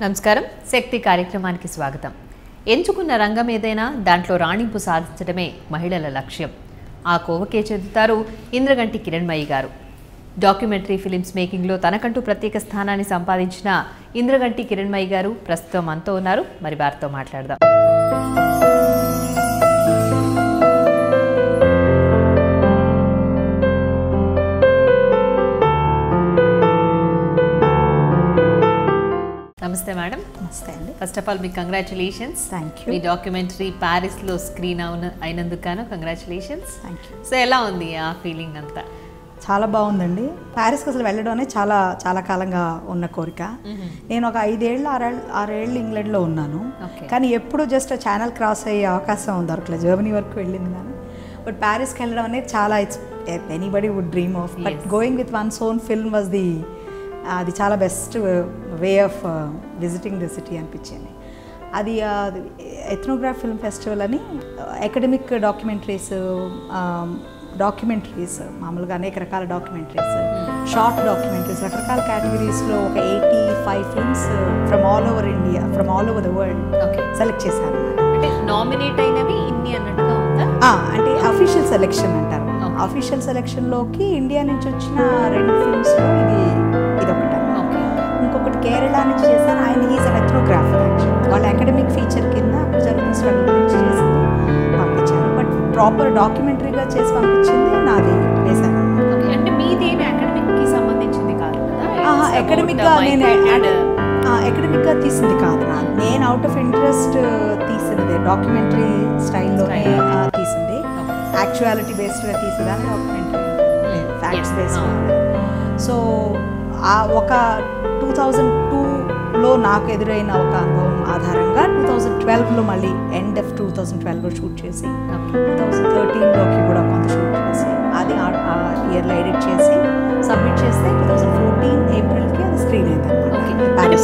నమస్కారం శక్తి కార్యక్రమానికి స్వాగతం. ఎంచుకున్న రంగం ఏదైనా దాంట్లో రాణింపు సాధించడమే మహిళల లక్ష్యం. ఆ కోవకే చెందుతారు ఇంద్రగంటి కిరణ్మయి గారు. డాక్యుమెంటరీ ఫిలిమ్స్ మేకింగ్లో తనకంటూ ప్రత్యేక స్థానాన్ని సంపాదించిన ఇంద్రగంటి కిరణ్మయి గారు ప్రస్తుతం మనతో ఉన్నారు. మరి వారితో మాట్లాడదాం. నమస్తే మేడం. నమస్తే అండి. ఫస్ట్ ఆఫ్ ఆల్ మీకు కంగ్రాచులేషన్స్. Thank you. మీ డాక్యుమెంటరీ ప్యారిస్లో స్క్రీన్ అయినందుకు కంగ్రాచులేషన్స్. Thank you. సో ఎలా ఉంది ఆ ఫీలింగ్ అంతా? చాలా బాగుందండి. ప్యారిస్కి అసలు వెళ్ళడం అనేది చాలా చాలా కాలంగా ఉన్న కోరిక. నేను ఒక 6 ఏళ్ళు ఇంగ్లాండ్లో ఉన్నాను. కానీ ఎప్పుడు జస్ట్ ఛానల్ క్రాస్ అయ్యే అవకాశం దొరకలేదు. జర్మనీ వరకు వెళ్ళింది కానీ బట్ ప్యారిస్కి వెళ్ళడం అనేది చాలా anybody would dream of. But going with one's own film was అది చాలా best way of visiting the city అనిపించింది. అది ఎథ్నోగ్రాఫ్ ఫిల్మ్ ఫెస్టివల్ అని అకాడమిక్ డాక్యుమెంటరీస్ మామూలుగా అనేక రకాల డాక్యుమెంటరీస్, షార్ట్ డాక్యుమెంటరీస్, రకరకాల కేటగిరీస్లో ఒక 85 films from all over India, from all over the world select చేశారు అన్నమాట. అంటే నామినేట్ అయినవి ఇన్ని అన్నట్టుగా ఉందా? అంటే అఫీషియల్ సెలెక్షన్ అంటారు. అఫీషియల్ సెలెక్షన్లోకి ఇండియా నుంచి వచ్చిన 2 ఫిల్మ్స్లో ఇదొకటి. ఇంకొకటి కేరళ నుంచి చేశారు. ఆయన ఈజ్ అన్ ఎథ్నోగ్రాఫర్. వాళ్ళ అకాడమిక్ ఫీచర్ కింద అక్కడ జరుగుతున్న స్ట్రగుల్ గురించి చేసి పంపించారు. బట్ ప్రాపర్ డాక్యుమెంటరీగా చేసి పంపించింది నాది వేశాను. అంటే మీదేమి అకాడమిక్కి సంబంధించింది కాదు కదా? అకాడమిక్గా తీసింది కాదు. నేను అవుట్ ఆఫ్ ఇంట్రెస్ట్ తీసింది. డాక్యుమెంటరీ స్టైల్లోనే తీసింది. Actuality బేస్డ్గా తీసేదాన్ని documentary, facts based. So ఒక 2002లో నాకు ఎదురైన ఒక అనుభవం ఆధారంగా 2012లో మళ్ళీ ఎండ్ ఆఫ్ 2012లో షూట్ చేసి 2013లోకి కూడా కొంత షూట్ చేసి అది ఆ ఇయర్లో ఎడిట్ చేసి సబ్మిట్ చేస్తే 2014 ఏప్రిల్కి అది స్క్రీన్ అయింది.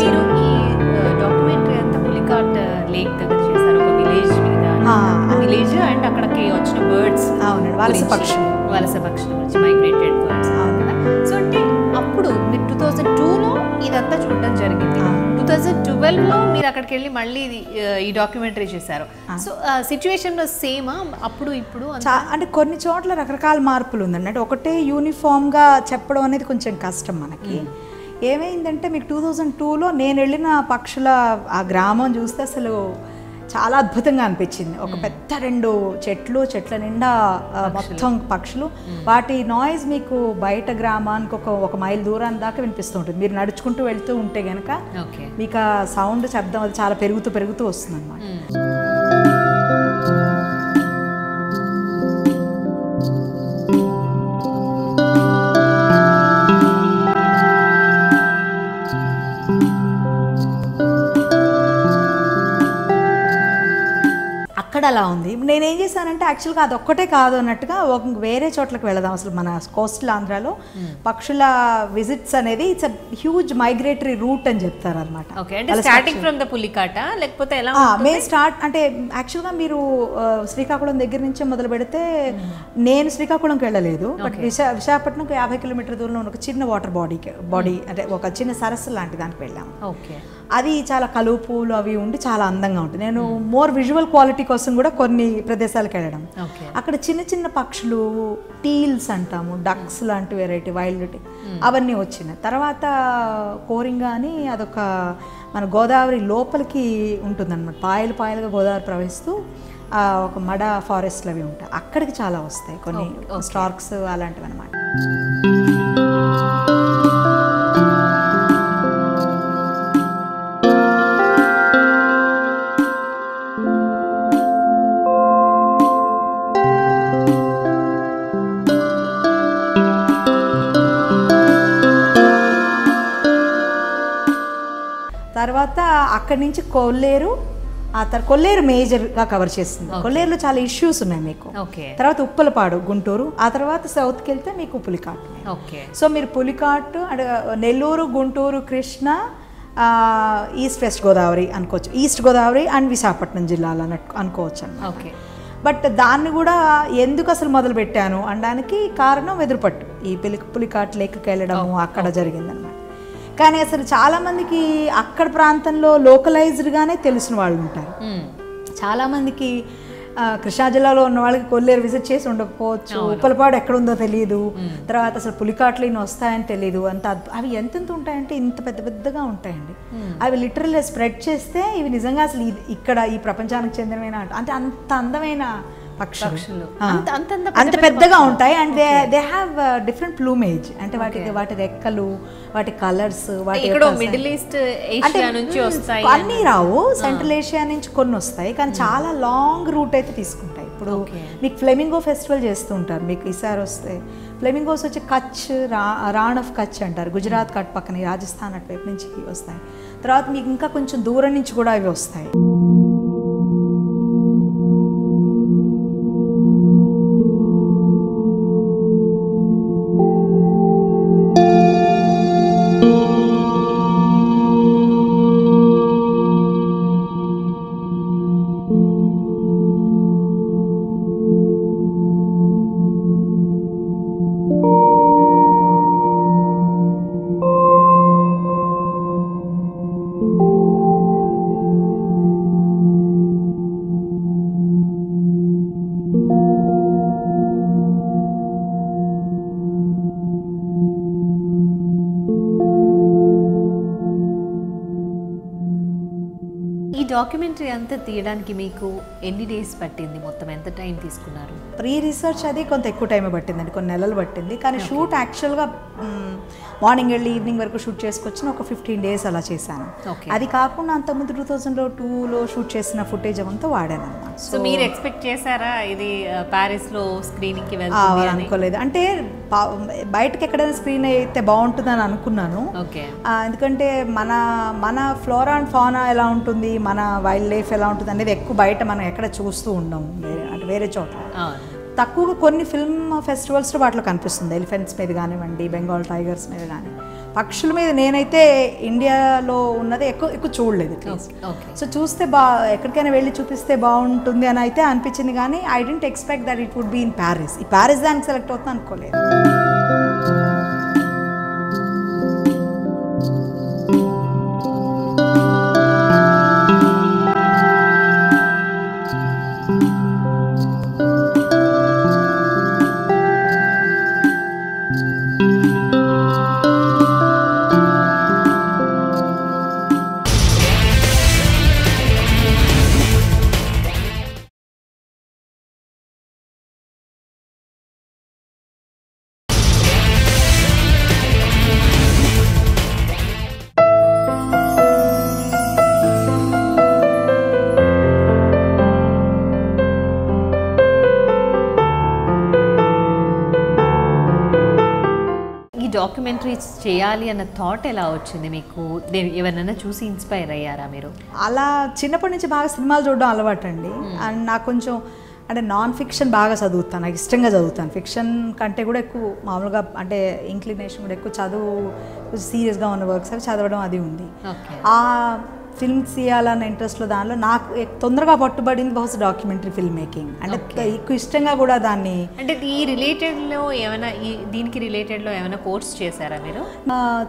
మీరు ఈ డాక్యుమెంటరీ అంతా పులికాట్ లేక్ దగ్గర చేశారు, ఒక విలేజ్ మీద. విలేజ్ అండ్ అక్కడికి వచ్చిన బర్డ్స్. అవునండి, వలస పక్షుల గురించి, మైగ్రేటెడ్ బర్డ్స్. అవును కదా. సో అంటే అప్పుడు మీరు 2002లో ఇదంతా చూడడం జరిగింది. 2012లో మీరు అక్కడికి వెళ్ళి మళ్ళీ ఈ డాక్యుమెంటరీ చేశారు. సో సిచ్యువేషన్లో సేమా అప్పుడు ఇప్పుడు? అంటే కొన్ని చోట్ల రకరకాల మార్పులు ఉందండి. అంటే ఒకటే యూనిఫామ్గా చెప్పడం అనేది కొంచెం కష్టం మనకి. ఏమైందంటే మీకు 2002లో నేను వెళ్ళిన పక్షుల ఆ గ్రామం చూస్తే అసలు చాలా అద్భుతంగా అనిపించింది. ఒక పెద్ద 2 చెట్ల నిండా మొత్తం పక్షులు. వాటి నాయిస్ మీకు బయట గ్రామానికి ఒక మైల్ దూరాన్ని దాకా వినిపిస్తూ ఉంటుంది. మీరు నడుచుకుంటూ వెళ్తూ ఉంటే కనుక మీకు ఆ సౌండ్ శబ్దం అది చాలా పెరుగుతూ వస్తుంది అన్నమాట. అలా ఉంది. నేనేం చేశానంటే యాక్చువల్గా అదొక్కటే కాదు అన్నట్టుగా వేరే చోట్లకి వెళదాం. అసలు మన కోస్టల్ ఆంధ్రాలో పక్షుల విజిట్స్ అనేది ఇట్స్ హ్యూజ్ మైగ్రేటరీ రూట్ అని చెప్తారు అనమాట. అంటే యాక్చువల్గా మీరు శ్రీకాకుళం దగ్గర నుంచే మొదలు పెడితే, నేను శ్రీకాకుళంకి వెళ్ళలేదు, బట్ విశాఖపట్నంకి 50 కిలోమీటర్ దూరంలో ఉన్న ఒక చిన్న వాటర్ బాడీ అంటే ఒక చిన్న సరస్సు లాంటి దానికి వెళ్ళాము. అది చాలా కలుపులు అవి ఉండి చాలా అందంగా ఉంటుంది. నేను మోర్ విజువల్ క్వాలిటీ కోసం కూడా కొన్ని ప్రదేశాలకు వెళ్ళడం. అక్కడ చిన్న చిన్న పక్షులు, టీల్స్ అంటాము, డక్స్ లాంటి వెరైటీ వైల్డ్ అవన్నీ వచ్చినాయి. తర్వాత కోరింగా అని అదొక మన గోదావరి లోపలికి ఉంటుందన్నమాట. పాయలుగా గోదావరి ప్రవహిస్తూ ఒక మడ ఫారెస్ట్లు అవి ఉంటాయి. అక్కడికి చాలా వస్తాయి కొన్ని స్టార్క్స్ అలాంటివి అనమాట. తర్వాత అక్కడి నుంచి కొల్లేరు మేజర్గా కవర్ చేస్తుంది. కొల్లేరులో చాలా ఇష్యూస్ ఉన్నాయి మీకు. తర్వాత ఉప్పలపాడు గుంటూరు, ఆ తర్వాత సౌత్కి వెళ్తే మీకు పులికాట్. సో మీరు పులికాట్, నెల్లూరు, గుంటూరు, కృష్ణ, ఈస్ట్ వెస్ట్ గోదావరి అనుకోవచ్చు. ఈస్ట్ గోదావరి అండ్ విశాఖపట్నం జిల్లాలు అనుకోవచ్చు అన్నమాట. బట్ దాన్ని కూడా ఎందుకు అసలు మొదలు పెట్టాను అనడానికి కారణం వెదురుపట్టు. ఈ పులికాట్ లేక్కి వెళ్ళడము అక్కడ జరిగిందనమాట. కానీ అసలు చాలామందికి అక్కడ ప్రాంతంలో లోకలైజ్డ్గానే తెలిసిన వాళ్ళు ఉంటారు. చాలామందికి కృష్ణా జిల్లాలో ఉన్న వాళ్ళకి కొల్లేరు విజిట్ చేసి ఉండకపోవచ్చు, ఉప్పలపాడు ఎక్కడ ఉందో తెలియదు, తర్వాత అసలు పులికాట్లు ఇన్ని వస్తాయని తెలియదు. అంత అవి ఎంతెంత ఉంటాయంటే ఇంత పెద్ద పెద్దగా ఉంటాయండి. అవి లిటరల్ స్ప్రెడ్ చేస్తే ఇవి నిజంగా అసలు ఇక్కడ ఈ ప్రపంచానికి చెందినమైన అంటే అంత అందమైన పక్షులు అంత పెద్దగా ఉంటాయి. And they have different plumage. అంటే వాటి రెక్కలు, వాటి కలర్స్, వాటి మిడిల్ ఈస్ట్ ఏషియా నుంచి వస్తాయి అన్నీ రావు, సెంట్రల్ ఏషియా నుంచి కొన్ని వస్తాయి, కానీ చాలా లాంగ్ రూట్ అయితే తీసుకుంటాయి. ఇప్పుడు మీకు ఫ్లెమింగో ఫెస్టివల్ చేస్తూ ఉంటారు, మీకు ఈసారి వస్తే ఫ్లెమింగోస్ వచ్చి కచ్, రాణ్ ఆఫ్ కచ్ అంటారు, గుజరాత్ కట్ పక్కన రాజస్థాన్ అటువైపు నుంచి వస్తాయి. తర్వాత మీకు ఇంకా కొంచెం దూరం నుంచి కూడా అవి వస్తాయి. ఈ డాక్యుమెంటరీ అంతా తీయడానికి మీకు ఎన్ని డేస్ పట్టింది, మొత్తం ఎంత టైం తీసుకున్నారు? ప్రీ రీసెర్చ్ అది కొంత ఎక్కువ టైం పట్టిందండి, కొన్ని నెలలు పట్టింది. కానీ షూట్ యాక్చువల్గా మార్నింగ్ వెళ్ళి ఈవినింగ్ వరకు షూట్ చేసుకొచ్చిన ఒక 15 days అలా చేశాను. అది కాకుండా అంతకుముందు 2002లో షూట్ చేసిన ఫుటేజ్ అంతా వాడాను అన్నమాట. సో మీరు ఎక్స్పెక్ట్ చేశారా ఇది ప్యారిస్లో స్క్రీనింగ్కి వెళ్తుంది అనుకోలేదు. అంటే బయటకి ఎక్కడైనా స్క్రీన్ అయితే బాగుంటుందని అనుకున్నాను. ఎందుకంటే మన ఫ్లోరా అండ్ ఫానా ఎలా ఉంటుంది, మన వైల్డ్ లైఫ్ ఎలా ఉంటుంది అనేది ఎక్కువ బయట మనం ఎక్కడ చూస్తూ ఉండము, అంటే వేరే చోట్ల తక్కువగా కొన్ని ఫిల్మ్ ఫెస్టివల్స్లో వాటిలో కనిపిస్తుంది. ఎలిఫెంట్స్ మీద కానివ్వండి, బెంగాల్ టైగర్స్ మీద కానీ, పక్షుల మీద నేనైతే ఇండియాలో ఉన్నది ఎక్కువ చూడలేదు. సో చూస్తే ఎక్కడికైనా వెళ్ళి చూపిస్తే బాగుంటుంది అని అయితే అనిపించింది, కానీ I didn't expect that it would be in Paris. ఈ ప్యారిస్ దానికి సెలెక్ట్ అవుతుంది అనుకోలేదు. డాక్యుమెంటరీస్ చేయాలి అన్న థాట్ ఎలా వచ్చింది మీకు? ఎవరినైనా చూసి ఇన్స్పైర్ అయ్యారా మీరు? అలా చిన్నప్పటి నుంచి బాగా సినిమాలు చూడడం అలవాటు అండి. అండ్ నాకు కొంచెం అంటే నాన్ ఫిక్షన్ బాగా చదువుతాను, నాకు ఇష్టంగా చదువుతాను. ఫిక్షన్ కంటే కూడా ఎక్కువ మామూలుగా అంటే ఇంక్లినేషన్ కూడా ఎక్కువ చదువు సీరియస్గా ఉన్న వర్క్స్ అవి చదవడం అది ఉంది. ఆ ఫిల్మ్స్ తీయాలన్న ఇంట్రెస్ట్లో దానిలో నాకు తొందరగా పట్టుబడింది బహుశా డాక్యుమెంటరీ ఫిల్మ్ మేకింగ్. అంటే ఎక్కువ ఇష్టంగా కూడా దాన్ని. అంటే ఈ రిలేటెడ్లో ఏమైనా దీనికి రిలేటెడ్లో ఏమైనా కోర్స్ చేశారా మీరు?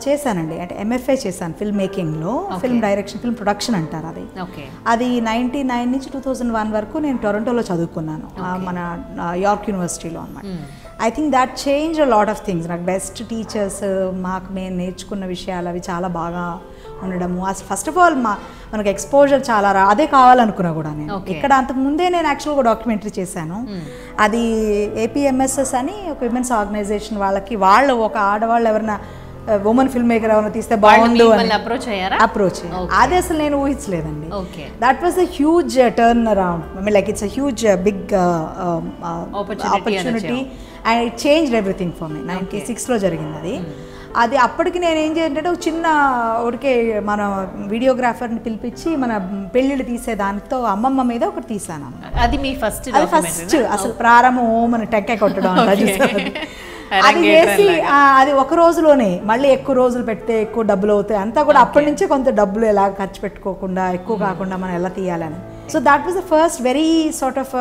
చేశానండి, అంటే MFA చేశాను ఫిల్మ్ మేకింగ్లో, ఫిల్మ్ డైరెక్షన్, ఫిల్మ్ ప్రొడక్షన్ అంటారు అది. అది 99 నుంచి 2001 వరకు నేను టొరంటోలో చదువుకున్నాను, మన యార్క్ యూనివర్సిటీలో అన్నమాట. I think that change a lot of things. నాకు బెస్ట్ టీచర్స్, మాకు మేము నేర్చుకున్న విషయాలు అవి చాలా బాగా ఉండడము. అసలు ఫస్ట్ ఆఫ్ ఆల్ మనకు ఎక్స్పోజర్ చాలా అదే కావాలనుకున్నా కూడా నేను. ఇక్కడ అంతకుముందే నేను యాక్చువల్గా డాక్యుమెంటరీ చేశాను. అది APMSS అని ఒక విమెన్స్ ఆర్గనైజేషన్ వాళ్ళకి, వాళ్ళు ఒక ఆడవాళ్ళు ఎవరైనా ఉమెన్ ఫిల్మ్ మేకర్ ఎవరైనా తీస్తే బాగుండు అని అప్రోచ్. అది అసలు నేను ఊహించలేదండి. That was a huge turn around, like it's a huge big opportunity and it changed everything for me. 96లో జరిగింది అది. అది అప్పటికి నేను ఏం చేయాలంటే ఒక చిన్న ఒకటికే మన వీడియోగ్రాఫర్ని పిలిపించి మన పెళ్ళిళ్ళు తీసే దానితో అమ్మమ్మ మీద ఒకటి తీసాను. అది మీ ఫస్ట్? అది ఫస్ట్ అసలు ప్రారంభం మన టెక్కే కొట్టడం అది చేసి అది ఒక రోజులోనే, మళ్ళీ ఎక్కువ రోజులు పెడితే ఎక్కువ డబ్బులు అవుతాయి అంతా కూడా అప్పటి నుంచే కొంత డబ్బులు ఎలా ఖర్చు పెట్టుకోకుండా ఎక్కువ కాకుండా మనం ఎలా తీయాలని. So that was the first very sort of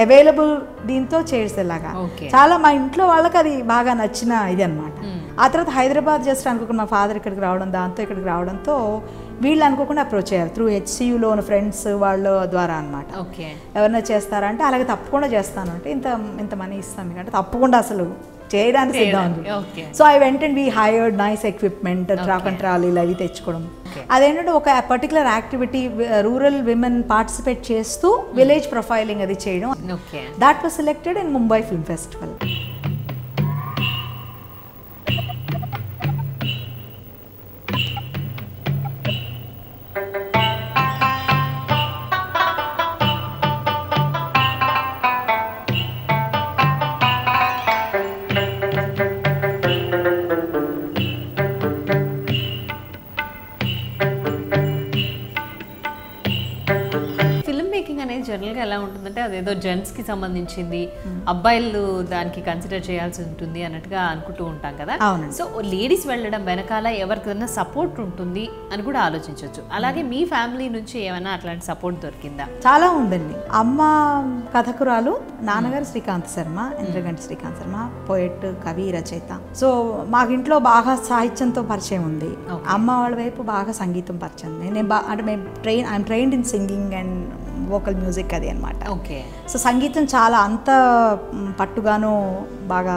available దీంతో చేసేలాగా. చాలా మా ఇంట్లో వాళ్ళకి అది బాగా నచ్చిన ఇది అనమాట. ఆ తర్వాత హైదరాబాద్ జస్ట్ అనుకోకుండా మా ఫాదర్ ఇక్కడికి రావడం, దాంతో ఇక్కడికి రావడంతో వీళ్ళు అనుకోకుండా అప్రోచ్ అయ్యారు త్రూ HCUలో ఉన్న ఫ్రెండ్స్ వాళ్ళ ద్వారా అనమాట. ఓకే, ఎవరైనా చేస్తారా అంటే అలాగే తప్పకుండా చేస్తాను అంటే ఇంత మనీ ఇస్తాం మీకు అంటే తప్పకుండా అసలు చేయడానికి సిద్ధం ఉంది. So I went and we hired nice equipment, track and ట్రాలీలు అవి తెచ్చుకోవడం. అదేంటంటే ఒక particular activity rural women participate చేస్తూ విలేజ్ ప్రొఫైలింగ్ అది చేయడం. That was selected in Mumbai film festival. జనరల్గా ఎలా ఉంటుందంటే అదేదో జెంట్స్కి సంబంధించింది, అబ్బాయిలు దానికి కన్సిడర్ చేయాల్సి ఉంటుంది అన్నట్టుగా అనుకుంటూ ఉంటాం కదా. సో లేడీస్ వెళ్ళడం వెనకాల ఎవరికైనా సపోర్ట్ ఉంటుంది అని కూడా ఆలోచించవచ్చు. అలాగే మీ ఫ్యామిలీ నుంచి ఏమైనా అట్లాంటి సపోర్ట్ దొరికిందా? చాలా ఉందండి. అమ్మ కథకురాలు, నాన్నగారు శ్రీకాంత్ శర్మ, ఇంద్రగంటి శ్రీకాంత్ శర్మ, పోయెట్, కవి, రచయిత. సో మాకు ఇంట్లో బాగా సాహిత్యంతో పరిచయం ఉంది. అమ్మ వాళ్ళ వైపు బాగా సంగీతం పరిచయం ఉంది. నేను అంటే మేము I'm trained in singing and vocal music అది అనమాట. ఓకే, సో సంగీతం చాలా అంత పట్టుగాను బాగా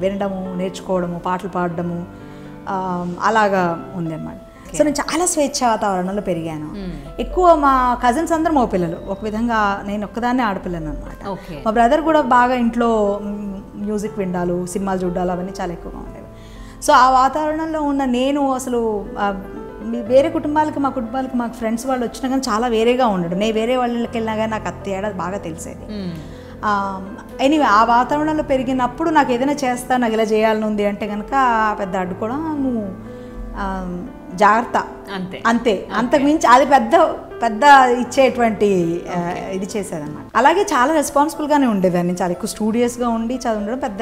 వినడము, నేర్చుకోవడము, పాటలు పాడడము అలాగా ఉంది అన్నమాట. సో నేను చాలా స్వేచ్ఛ వాతావరణంలో పెరిగాను. ఎక్కువ మా కజిన్స్ అందరూ మగ పిల్లలు, ఒక విధంగా నేను ఒక్కదాన్నే ఆడపిల్లను అనమాట. మా బ్రదర్ కూడా బాగా ఇంట్లో మ్యూజిక్ వినడాలు, సినిమాలు చూడాలు అవన్నీ చాలా ఎక్కువగా ఉండేవి. సో ఆ వాతావరణంలో ఉన్న నేను అసలు వేరే కుటుంబాలకి మా కుటుంబాలకి మాకు ఫ్రెండ్స్ వాళ్ళు వచ్చినా కానీ చాలా వేరేగా ఉండడం. నేను వేరే వాళ్ళకి వెళ్ళినా కానీ నాకు తేడా బాగా తెలిసేది. ఎనీవే ఆ వాతావరణంలో పెరిగినప్పుడు నాకు ఏదైనా చేస్తా, నాకు ఇలా చేయాలని ఉంది అంటే కనుక పెద్ద అడ్డుకోవడం, నువ్వు జాగ్రత్త అంతే, అంతకుమించి అది పెద్ద ఇచ్చేటువంటి ఇది చేసేదన్నమాట. అలాగే చాలా రెస్పాన్సిబుల్గానే ఉండేదాన్ని, చాలా ఎక్కువ స్టూడియస్గా ఉండి చదవడం, పెద్ద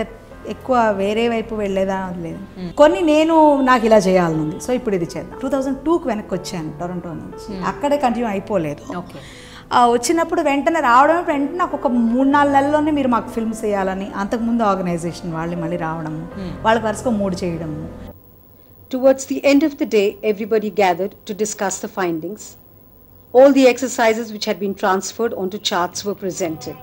ఎక్కువ వేరే వైపు వెళ్ళేదా లేదు. కొన్ని నాకు ఇలా చేయాలనుంది, సో ఇప్పుడు ఇది చేద్దాం. 2002కి వెనక్కి వచ్చాను టొరంటో నుంచి. అక్కడే కంటిన్యూ అయిపోలేదు. వచ్చినప్పుడు వెంటనే నాకు ఒక 3-4 నెలల్లోనే మీరు మాకు ఫిల్మ్స్ చేయాలని, అంతకుముందు ఆర్గనైజేషన్ వాళ్ళు మళ్ళీ రావడము, వాళ్ళకి వరుసగా 3 చేయడము. Towards the end of the day, everybody gathered to discuss the findings. All the exercises which had been transferred onto charts were presented.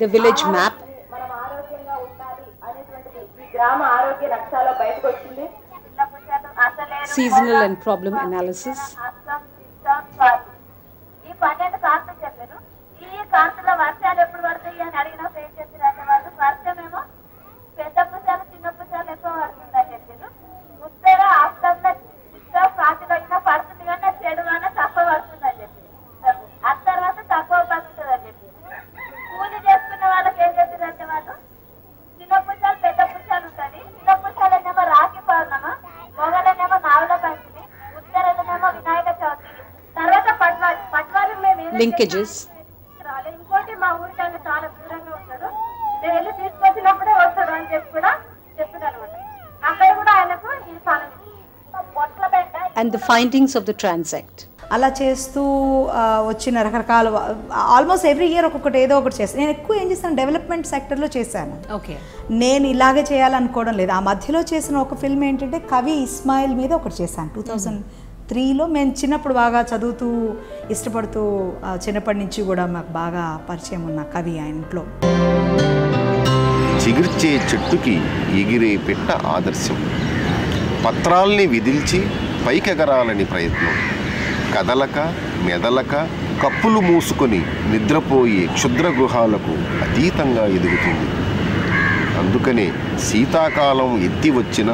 The village map, seasonal and problem analysis, linkages. And the findings of the Transact. అలా చేస్తూ వచ్చిన రకరకాల almost every year ఒక్కొక్కటి ఏదో ఒకటి చేస్తాను. నేను ఎక్కువ ఏం చేస్తాను, డెవలప్మెంట్ సెక్టర్లో చేశాను. ఓకే, నేను ఇలాగే చేయాలనుకోవడం లేదు. ఆ మధ్యలో చేసిన ఒక ఫిల్మ్ ఏంటంటే కవి ఇస్మాయిల్ మీద ఒకటి చేశాను 2003లో. మేము చిన్నప్పుడు బాగా చదువుతూ ఇష్టపడుతూ చిన్నప్పటి నుంచి కూడా మాకు బాగా పరిచయం ఉన్న కవి ఆ ఇంట్లో. చిగిర్చే చెట్టుకి ఎగిరే పిట్ట ఆదర్శం, పత్రాల్ని విదిల్చి పైకెగరాలని ప్రయత్నం, కదలక మెదలక కప్పులు మూసుకొని నిద్రపోయే క్షుద్ర గృహాలకు అతీతంగా ఎదుగుతుంది. అందుకనే శీతాకాలం ఎత్తి వచ్చిన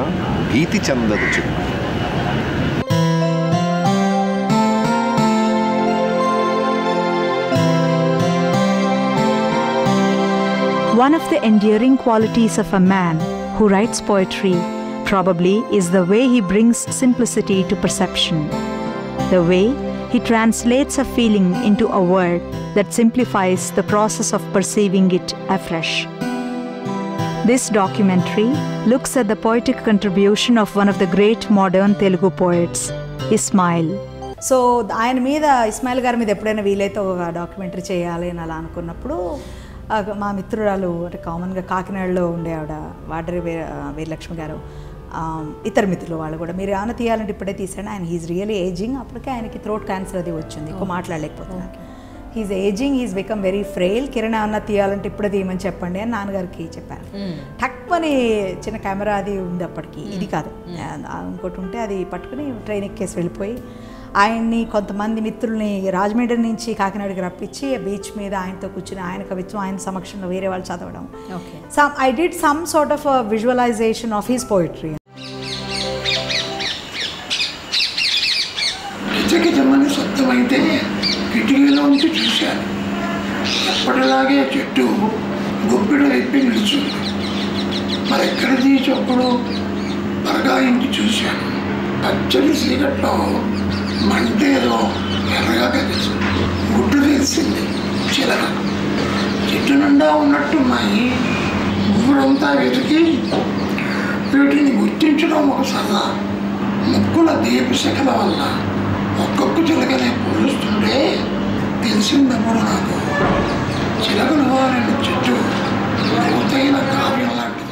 భీతి చెందదు చెట్టు. One of the endearing qualities of a man who writes poetry probably is the way he brings simplicity to perception, the way he translates a feeling into a word that simplifies the process of perceiving it afresh. This documentary looks at the poetic contribution of one of the great modern Telugu poets, Ismail. So ఆయన మీద ఇస్మాయిల్ గారి మీద ఎప్పుడైనా వీలైతే ఒక documentary చేయాలి అని అలా అనుకున్నప్పుడు మా మిత్రురాలు అంటే కామన్గా కాకినాడలో ఉండే ఆవిడ వాడరి వీరలక్ష్మి గారు, ఇతర మిత్రులు వాళ్ళు కూడా మీరు ఏమైనా తీయాలంటే ఇప్పుడే తీసాడు, ఆయన హీఈస్ రియలీ ఏజింగ్, అప్పటికే ఆయనకి థ్రోట్ క్యాన్సర్ అది వచ్చింది, ఎక్కువ మాట్లాడలేకపోతున్నాను, he's ageing, he's become very frail, Kiran ఏమన్నా తీయాలంటే ఇప్పుడే తీయమని చెప్పండి అని నాన్నగారికి చెప్పాను. టక్మని చిన్న కెమెరా అది ఉంది అప్పటికి, ఇది కాదు ఇంకోటి ఉంటే అది పట్టుకుని ట్రైన్ ఎక్కేసి వెళ్ళిపోయి ఆయన్ని కొంతమంది మిత్రుల్ని రాజమండ్రి నుంచి కాకినాడకి రప్పించి బీచ్ మీద ఆయనతో కూర్చుని ఆయన కవిత్వం ఆయన సమక్షంలో వేరే వాళ్ళు చదవడం. I did some sort of visualisation of his poetry. కిచకిచమని శబ్దమైతే కిటికీలో ఉంచి చూశాను. ఎప్పటిలాగే చెట్టు గుప్పిడ విప్పి నిలుచుంది. మరెక్కడిది చప్పుడు బరగాయించి చూశాను. పచ్చడి చీకట్లో మంటేదో ఎర్రగా కనిపించింది. గుడ్డు తెలిసింది చిలక. చెట్టు నిండా ఉన్నట్టున్నాయి. ఊరంతా వెతికి వీటిని గుర్తించడం ఒక సరదా. ముక్కుల దీపశిఖల వల్ల ఒక్కొక్క చిలకనే పూజిస్తుంటే తెలిసిందప్పుడు నాకు చిలకలు వారిన చెట్టు లోతైన కావ్యం లాంటిది.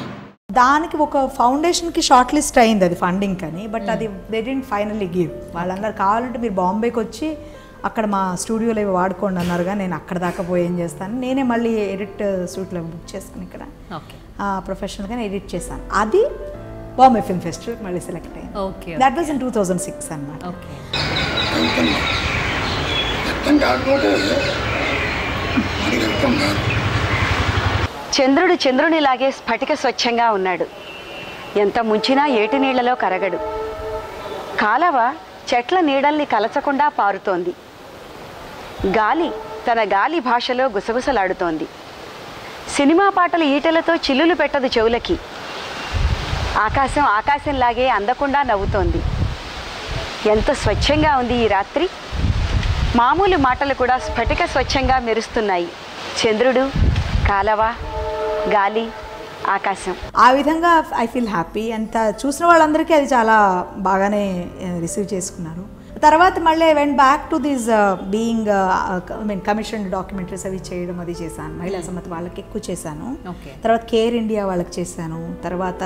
దానికి ఒక ఫౌండేషన్కి షార్ట్ లిస్ట్ అయింది అది ఫండింగ్ అని, బట్ అది దే డిడ్ంట్ ఫైనల్లీ గివ్. వాళ్ళందరూ కావాలంటే మీరు బాంబేకి వచ్చి అక్కడ మా స్టూడియోలో ఇవి వాడుకోండి అన్నారుగా, నేను అక్కడ దాకా పోయి ఏం చేస్తాను, నేనే మళ్ళీ ఎడిట్ సూట్లో బుక్ చేసుకుని ఇక్కడ ప్రొఫెషనల్గా ఎడిట్ చేశాను. అది బాంబే ఫిల్మ్ ఫెస్టివల్ మళ్ళీ సెలెక్ట్ అయ్యింది. దట్ వాజ్ ఇన్ 2006 అన్నమాట. చంద్రుడు చంద్రునిలాగే స్ఫటిక స్వచ్ఛంగా ఉన్నాడు. ఎంత ముంచినా ఏటి నీళ్లలో కరగడు. కాలవ చెట్ల నీడల్ని కలచకుండా పారుతోంది. గాలి తన గాలి భాషలో గుసగుసలాడుతోంది. సినిమా పాటల ఈటెలతో చిల్లులు పెట్టదు చెవులకి. ఆకాశం ఆకాశంలాగే అందకుండా నవ్వుతోంది. ఎంత స్వచ్ఛంగా ఉంది ఈ రాత్రి. మామూలు మాటలు కూడా స్ఫటిక స్వచ్ఛంగా మెరుస్తున్నాయి. చంద్రుడు, కాలవ, గాలి, ఆకాశం. ఆ విధంగా ఐ ఫీల్ హ్యాపీ. అంత చూసిన వాళ్ళందరికీ అది చాలా బాగానే రిసీవ్ చేసుకున్నారు. తర్వాత మళ్ళీ I went back to this being commission documentaries అవి చేయడం అది చేశాను. మహిళా సమ్మతి వాళ్ళకి ఎక్కువ చేశాను. తర్వాత కేర్ ఇండియా వాళ్ళకి చేశాను. తర్వాత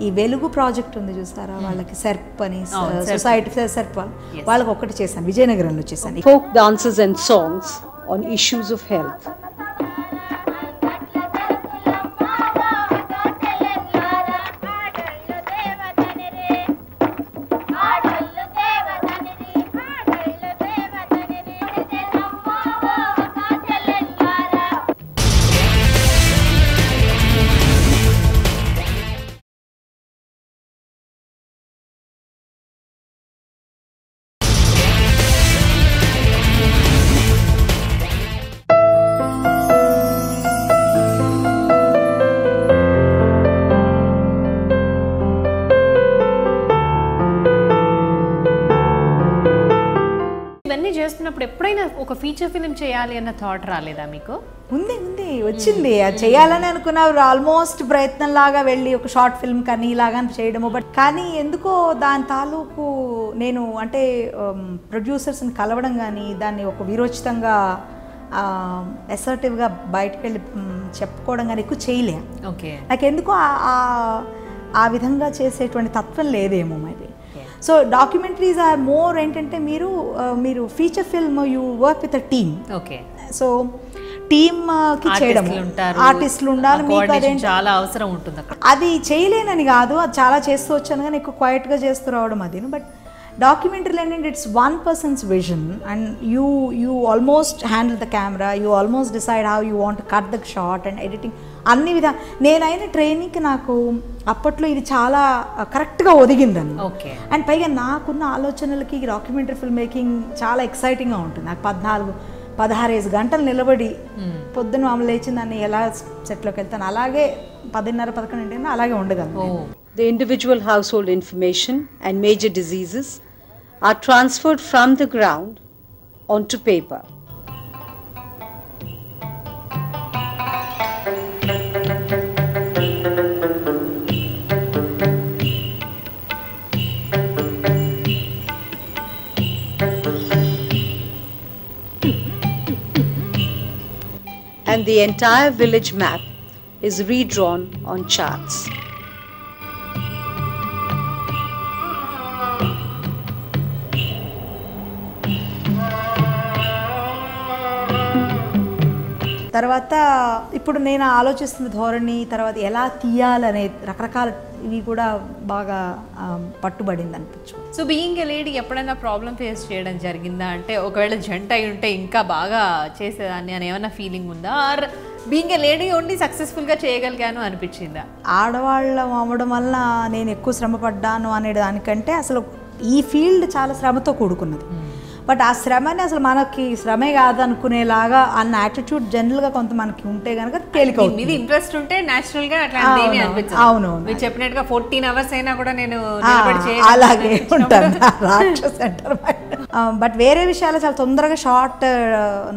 ఈ వెలుగు ప్రాజెక్ట్ ఉంది చూస్తారా, వాళ్ళకి సెర్ప్ అని సొసైటీ సెర్ప్ వాళ్ళకి ఒకటి చేశాను, విజయనగరంలో చేశాను. Folk dances and songs on issues of health. చేస్తున్నప్పుడు ఎప్పుడైనా ఒక ఫీచర్ ఫిలిం చేయాలి అన్న థాట్ రాలేదా మీకు? ఉంది వచ్చింది. అది చేయాలని అనుకున్నారు. ఆల్మోస్ట్ ప్రయత్నంలాగా వెళ్ళి ఒక షార్ట్ ఫిల్మ్ కానీ ఇలాగా చేయడము. బట్ కానీ ఎందుకో దాని తాలూకు నేను అంటే ప్రొడ్యూసర్స్ని కలవడం కానీ దాన్ని ఒక విరోచితంగా అసర్టివ్గా బయటకు వెళ్ళి చెప్పుకోవడం కానీ ఎక్కువ చేయలే. ఓకే, నాకు ఎందుకో ఆ విధంగా చేసేటువంటి తత్వం లేదేమో maybe. So documentaries are more ఏంటంటే మీరు feature film you work with a team. Okay, so టీమ్కి చేయడం, ఆర్టిస్టులు ఉండాలి, మీకు అదేంటి చాలా అవసరం ఉంటుంది అక్కడ. అది చేయలేనని కాదు, అది చాలా చేస్తూ వచ్చాను కానీ ఎక్కువ క్వైట్గా చేస్తూ రావడం అది. బట్ డాక్యుమెంటరీలు ఏంటంటే it's one persons vision and you almost handle the camera, you almost decide how you want cut the shot and editing అన్ని విధాలు. నేనైన ట్రైనింగ్కి నాకు అప్పట్లో ఇది చాలా కరెక్ట్గా ఒదిగిందని. ఓకే, అండ్ పైగా నాకున్న ఆలోచనలకి డాక్యుమెంటరీ ఫిల్మ్ మేకింగ్ చాలా ఎక్సైటింగ్గా ఉంటుంది. నాకు 14-16 గంటలు నిలబడి పొద్దున్న మామూలు లేచి దాన్ని ఎలా సెట్లోకి వెళ్తాను అలాగే 10:30-11 అలాగే ఉండగలను. The individual household information and major diseases are transferred from the ground onto paper. the entire village map is redrawn on charts. తర్వాత ఇప్పుడు నేను ఆలోచిస్తున్న ధోరణి, తర్వాత ఎలా తీయాలనే రకరకాల ఇవి కూడా బాగా పట్టుబడింది అనిపించు. సో బీయింగ్ ఎ లేడీ ఎప్పుడైనా ప్రాబ్లం ఫేస్ చేయడం జరిగిందా? అంటే ఒకవేళ జంట అయి ఉంటే ఇంకా బాగా చేసేదాన్ని అని ఏమైనా ఫీలింగ్ ఉందా? Or being a lady only సక్సెస్ఫుల్గా చేయగలిగాను అనిపించిందా? ఆడవాళ్ళం అవ్వడం వల్ల నేను ఎక్కువ శ్రమ పడ్డాను అనే దానికంటే అసలు ఈ ఫీల్డ్ చాలా శ్రమతో కూడుకున్నది. బట్ ఆ శ్రమని అసలు మనకి శ్రమే కాదనుకునేలాగా అన్న యాటిట్యూడ్ జనరల్గా కొంత మనకి ఉంటే కనుక తేలిక మీద ఇంట్రెస్ట్ ఉంటే న్యాచురల్ గా అట్లా అనిపిస్తుంది. అవును, మీరు చెప్పినట్టుగా 14 hours అయినా కూడా నేను అలాగే ఉంటాను రాక్షస్ అంటారు. బట్ వేరే విషయాలు చాలా తొందరగా షార్ట్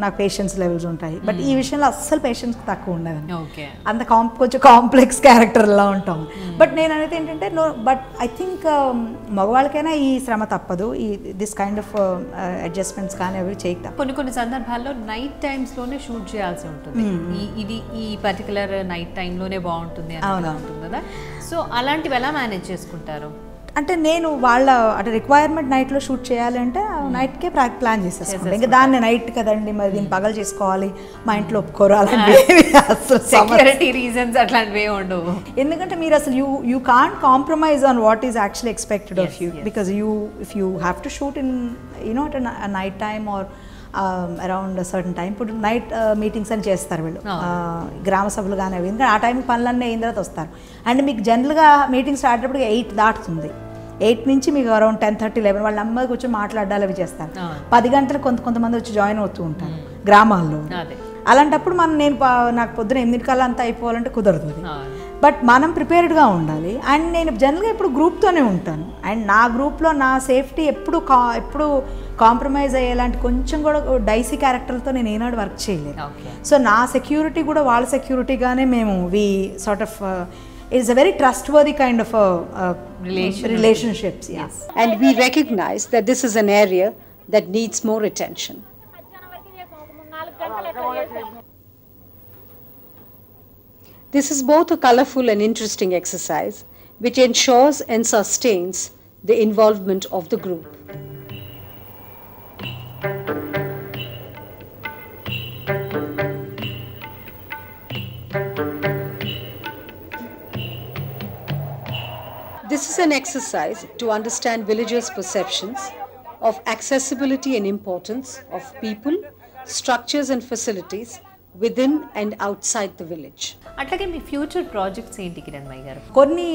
నాకు పేషెన్స్ లెవెల్స్ ఉంటాయి. బట్ ఈ విషయంలో అస్సలు పేషెన్స్ తక్కువ ఉండదు. అంత కొంచెం కాంప్లెక్స్ క్యారెక్టర్లా ఉంటాం. బట్ నేను అనేది ఏంటంటే బట్ ఐ థింక్ మగవాళ్ళకైనా ఈ శ్రమ తప్పదు. ఈ దిస్ కైండ్ ఆఫ్ అడ్జస్ట్మెంట్స్ కానీ అవి చేయక కొన్ని సందర్భాల్లో నైట్ టైమ్స్ లోనే షూట్ చేయాల్సి ఉంటుంది. ఇది ఈ పర్టికులర్ నైట్ టైంలోనే బాగుంటుంది అని ఉంటుంది కదా. సో అలాంటివి ఎలా మేనేజ్ చేసుకుంటారు? అంటే నేను వాళ్ళ అంటే రిక్వైర్మెంట్ నైట్లో షూట్ చేయాలి అంటే నైట్కే ప్లాన్ చేసేస్తాను. ఇంకా దాన్ని నైట్ కదండి, మరి దీన్ని పగలు చేసుకోవాలి, మా ఇంట్లో ఒప్పుకోరు అలాంటివి, అసలు సెక్యూరిటీ రీజన్స్ అట్లాంటివి ఉండవు. ఎందుకంటే మీరు అసలు you can't compromise on what is actually expected of you, because if you have to shoot in you know at night time or around certain time. ఇప్పుడు నైట్ మీటింగ్స్ అని చేస్తారు వీళ్ళు, గ్రామ సభలు కానీ అవి. ఎందుకంటే ఆ టైంకి పనులన్నీ అయిన తర్వాత వస్తారు. అండ్ మీకు జనరల్గా మీటింగ్ స్టార్ట్ అయ్యేప్పుడు 8 దాటుతుంది. 8 నుంచి మీకు అరౌండ్ 10:30, 11 వాళ్ళ అమ్మాయికి వచ్చి మాట్లాడాలి అవి చేస్తారు. 10 గంటలు కొంతమంది వచ్చి జాయిన్ అవుతూ ఉంటారు గ్రామాల్లో. అలాంటప్పుడు నేను నాకు పొద్దున 8 కల్లా అంతా అయిపోవాలంటే కుదరదు. బట్ మనం ప్రిపేర్డ్గా ఉండాలి. అండ్ నేను జనరల్గా ఎప్పుడు గ్రూప్తోనే ఉంటాను. అండ్ నా గ్రూప్లో నా సేఫ్టీ ఎప్పుడు కాంప్రమైజ్ అయ్యేలాంటి కొంచెం కూడా డైసీ క్యారెక్టర్లతో నేను ఏనాడు వర్క్ చేయలేదు. సో నా సెక్యూరిటీ కూడా వాళ్ళ సెక్యూరిటీగానే మేము sort of it's a very trustworthy kind of relationships. Yes. And we recognize that this is an area that needs more attention. This is both a colorful and interesting exercise which ensures and sustains the involvement of the group. This is an exercise to understand villagers' perceptions of accessibility and importance of people, structures and facilities within and outside the village. అట్లాగే మీ future projects ఏంటి కిరణ్మయ్య గారు? కొన్ని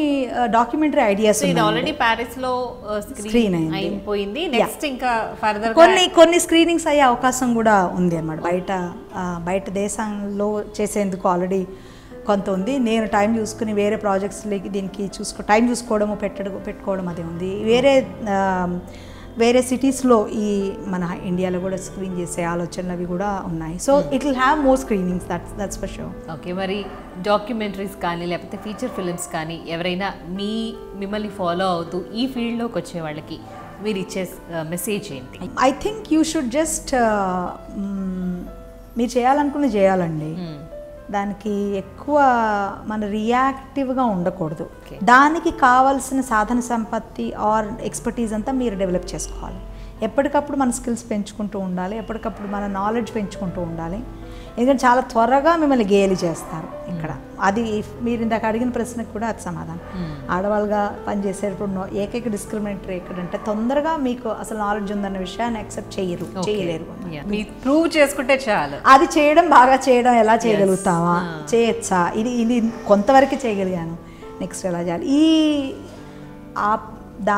documentary ideas ఇది already Paris లో screen అయిపోయింది. Next ఇంకా further కొన్ని screenings అయ్యే అవకాశం కూడా ఉంది అన్నమాట. బయట దేశంలో చేసేందుకు ఆల్రెడీ కొంత ఉంది. నేను టైం చూసుకుని వేరే ప్రాజెక్ట్స్లోకి దీనికి టైం చూసుకోవడము పెట్టుకోవడం అది ఉంది. వేరే సిటీస్లో ఈ మన ఇండియాలో కూడా స్క్రీన్ చేసే ఆలోచనలు అవి కూడా ఉన్నాయి. So it will have more screenings, that's for sure. Okay, మరి డాక్యుమెంటరీస్ కానీ లేకపోతే ఫీచర్ ఫిల్మ్స్ కానీ ఎవరైనా మిమ్మల్ని ఫాలో అవుతూ ఈ ఫీల్డ్లోకి వచ్చే వాళ్ళకి మీరు ఇచ్చే మెసేజ్ ఏంటి? I think you should just మీరు చేయాలనుకుని చేయాలండి. దానికి ఎక్కువ మన రియాక్టివ్గా ఉండకూడదు. దానికి కావాల్సిన సాధన సంపత్తి ఆర్ ఎక్స్పర్టీజ్ అంతా మీరు డెవలప్ చేసుకోవాలి. ఎప్పటికప్పుడు మన స్కిల్స్ పెంచుకుంటూ ఉండాలి, ఎప్పటికప్పుడు మన నాలెడ్జ్ పెంచుకుంటూ ఉండాలి. ఎందుకంటే చాలా త్వరగా మిమ్మల్ని గేలి చేస్తారు ఇక్కడ. అది మీరు ఇందాక అడిగిన ప్రశ్నకు కూడా అది సమాధానం. ఆడవాళ్ళుగా పనిచేసేటప్పుడు ఏకైక డిస్క్రిమినేటరీ ఎక్కడంటే తొందరగా మీకు అసలు నాలెడ్జ్ ఉందన్న విషయాన్ని యాక్సెప్ట్ చేయలేరు. ప్రూవ్ చేసుకుంటే చాలు. అది బాగా చేయడం ఎలా చేయగలుగుతావా, చేయొచ్చా, ఇది కొంతవరకు చేయగలిగాను, నెక్స్ట్ ఎలా చేయాలి,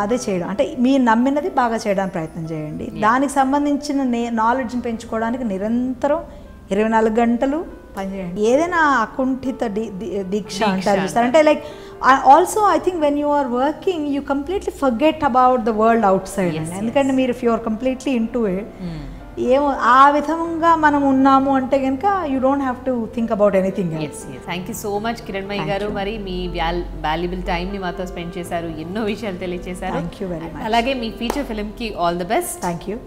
అదే చేయడం. అంటే మీరు నమ్మినది బాగా చేయడానికి ప్రయత్నం చేయండి. దానికి సంబంధించిన నాలెడ్జ్ని పెంచుకోవడానికి నిరంతరం 24 గంటలు పనిచేయండి. ఏదైనా అకుంఠిత దీక్ష అంటారు చూస్తారు. అంటే like also I think when you are working you completely forget about the world outside. ఎందుకంటే మీరు if you are completely into it, ఏమో ఆ విధంగా మనం ఉన్నాము అంటే కనుక you don't have to think about anything else. Thank you so much Kiranmayya garu. మరి మీ వాల్యుబుల్ టైంని మాతో స్పెండ్ చేశారు, ఎన్నో విషయాలు తెలియజేశారు. Thank you very much. అలాగే మీ ఫీచర్ ఫిల్మ్కి all the best. Thank you.